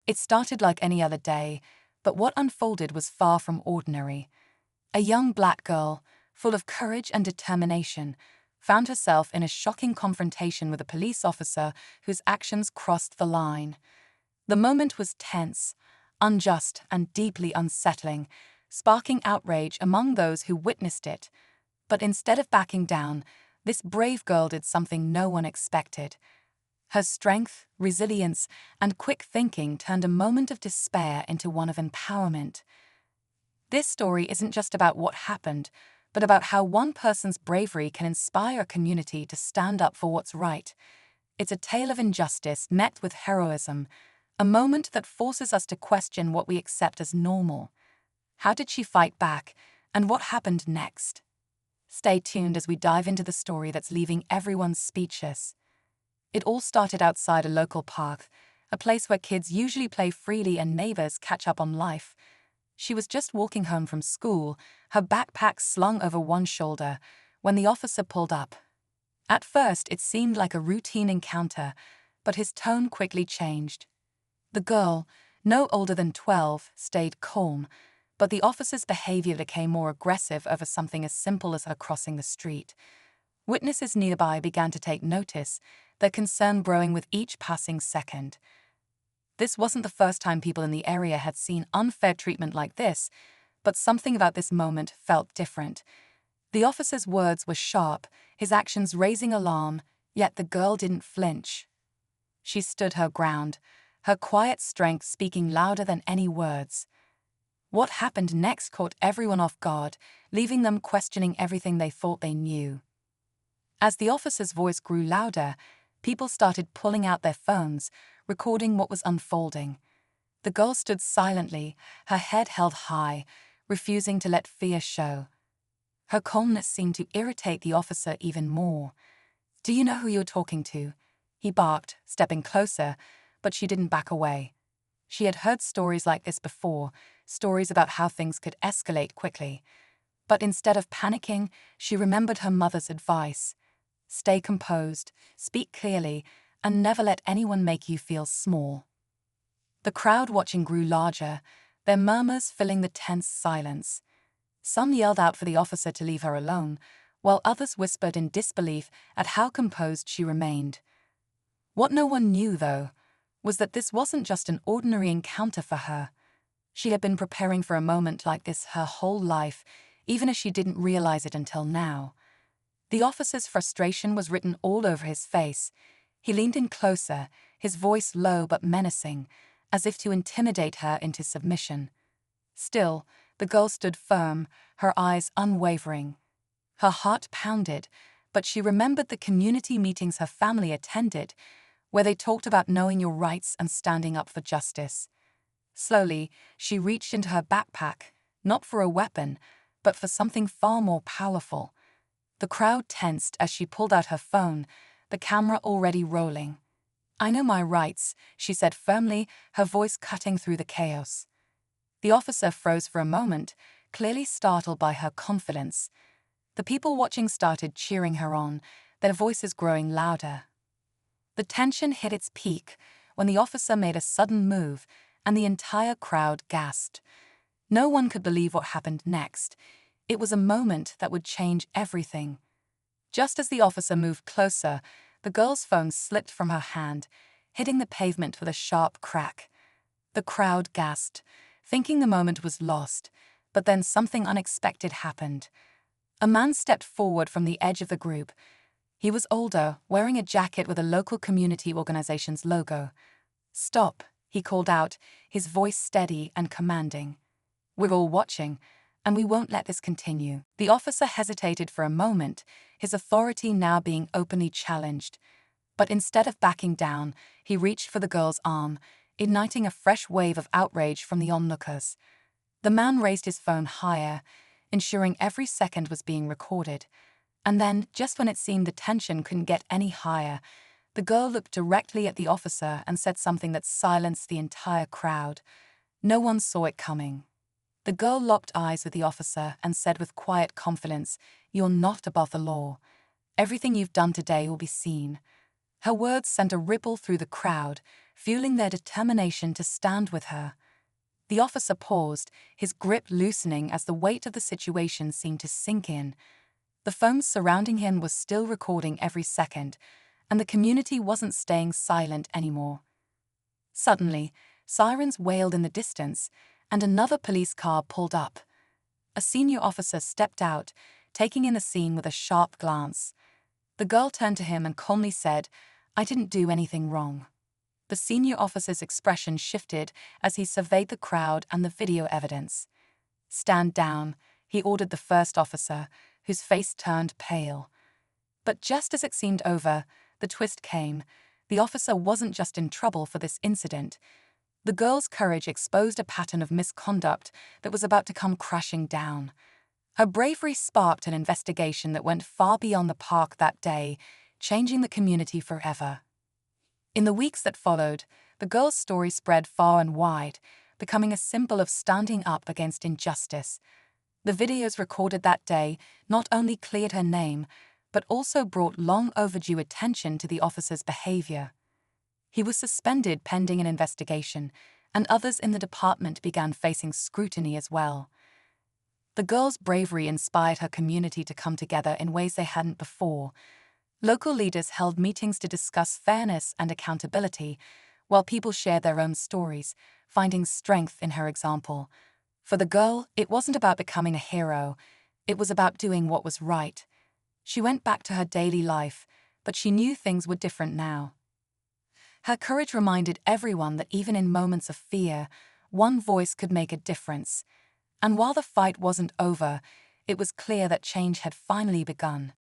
It started like any other day, but what unfolded was far from ordinary. A young black girl, full of courage and determination, found herself in a shocking confrontation with a police officer whose actions crossed the line. The moment was tense, unjust, and deeply unsettling, sparking outrage among those who witnessed it. But instead of backing down, this brave girl did something no one expected. Her strength, resilience, and quick thinking turned a moment of despair into one of empowerment. This story isn't just about what happened, but about how one person's bravery can inspire a community to stand up for what's right. It's a tale of injustice met with heroism, a moment that forces us to question what we accept as normal. How did she fight back, and what happened next? Stay tuned as we dive into the story that's leaving everyone speechless. It all started outside a local park, a place where kids usually play freely and neighbors catch up on life. She was just walking home from school, her backpack slung over one shoulder, when the officer pulled up. At first, it seemed like a routine encounter, but his tone quickly changed. The girl, no older than 12, stayed calm, but the officer's behavior became more aggressive over something as simple as her crossing the street. Witnesses nearby began to take notice, their concern growing with each passing second. This wasn't the first time people in the area had seen unfair treatment like this, but something about this moment felt different. The officer's words were sharp, his actions raising alarm, yet the girl didn't flinch. She stood her ground, her quiet strength speaking louder than any words. What happened next caught everyone off guard, leaving them questioning everything they thought they knew. As the officer's voice grew louder, people started pulling out their phones, recording what was unfolding. The girl stood silently, her head held high, refusing to let fear show. Her calmness seemed to irritate the officer even more. "Do you know who you're talking to?" he barked, stepping closer, but she didn't back away. She had heard stories like this before, stories about how things could escalate quickly. But instead of panicking, she remembered her mother's advice. Stay composed, speak clearly, and never let anyone make you feel small. The crowd watching grew larger, their murmurs filling the tense silence. Some yelled out for the officer to leave her alone, while others whispered in disbelief at how composed she remained. What no one knew, though, was that this wasn't just an ordinary encounter for her. She had been preparing for a moment like this her whole life, even as she didn't realize it until now. The officer's frustration was written all over his face. He leaned in closer, his voice low but menacing, as if to intimidate her into submission. Still, the girl stood firm, her eyes unwavering. Her heart pounded, but she remembered the community meetings her family attended, where they talked about knowing your rights and standing up for justice. Slowly, she reached into her backpack, not for a weapon, but for something far more powerful. The crowd tensed as she pulled out her phone, the camera already rolling. "I know my rights," she said firmly, her voice cutting through the chaos. The officer froze for a moment, clearly startled by her confidence. The people watching started cheering her on, their voices growing louder. The tension hit its peak when the officer made a sudden move, and the entire crowd gasped. No one could believe what happened next. It was a moment that would change everything. Just as the officer moved closer, the girl's phone slipped from her hand, hitting the pavement with a sharp crack. The crowd gasped, thinking the moment was lost, but then something unexpected happened. A man stepped forward from the edge of the group. He was older, wearing a jacket with a local community organization's logo. "Stop," he called out, his voice steady and commanding. "We're all watching, and we won't let this continue." The officer hesitated for a moment, his authority now being openly challenged. But instead of backing down, he reached for the girl's arm, igniting a fresh wave of outrage from the onlookers. The man raised his phone higher, ensuring every second was being recorded. And then, just when it seemed the tension couldn't get any higher, the girl looked directly at the officer and said something that silenced the entire crowd. No one saw it coming. The girl locked eyes with the officer and said with quiet confidence, "You're not above the law. Everything you've done today will be seen." Her words sent a ripple through the crowd, fueling their determination to stand with her. The officer paused, his grip loosening as the weight of the situation seemed to sink in. The phone surrounding him was still recording every second, and the community wasn't staying silent anymore. Suddenly, sirens wailed in the distance, and another police car pulled up. A senior officer stepped out, taking in the scene with a sharp glance. The girl turned to him and calmly said, "I didn't do anything wrong." The senior officer's expression shifted as he surveyed the crowd and the video evidence. "Stand down," he ordered the first officer, whose face turned pale. But just as it seemed over, the twist came. The officer wasn't just in trouble for this incident. The girl's courage exposed a pattern of misconduct that was about to come crashing down. Her bravery sparked an investigation that went far beyond the park that day, changing the community forever. In the weeks that followed, the girl's story spread far and wide, becoming a symbol of standing up against injustice. The videos recorded that day not only cleared her name, but also brought long overdue attention to the officer's behavior. He was suspended pending an investigation, and others in the department began facing scrutiny as well. The girl's bravery inspired her community to come together in ways they hadn't before. Local leaders held meetings to discuss fairness and accountability, while people shared their own stories, finding strength in her example. For the girl, it wasn't about becoming a hero, it was about doing what was right. She went back to her daily life, but she knew things were different now. Her courage reminded everyone that even in moments of fear, one voice could make a difference. And while the fight wasn't over, it was clear that change had finally begun.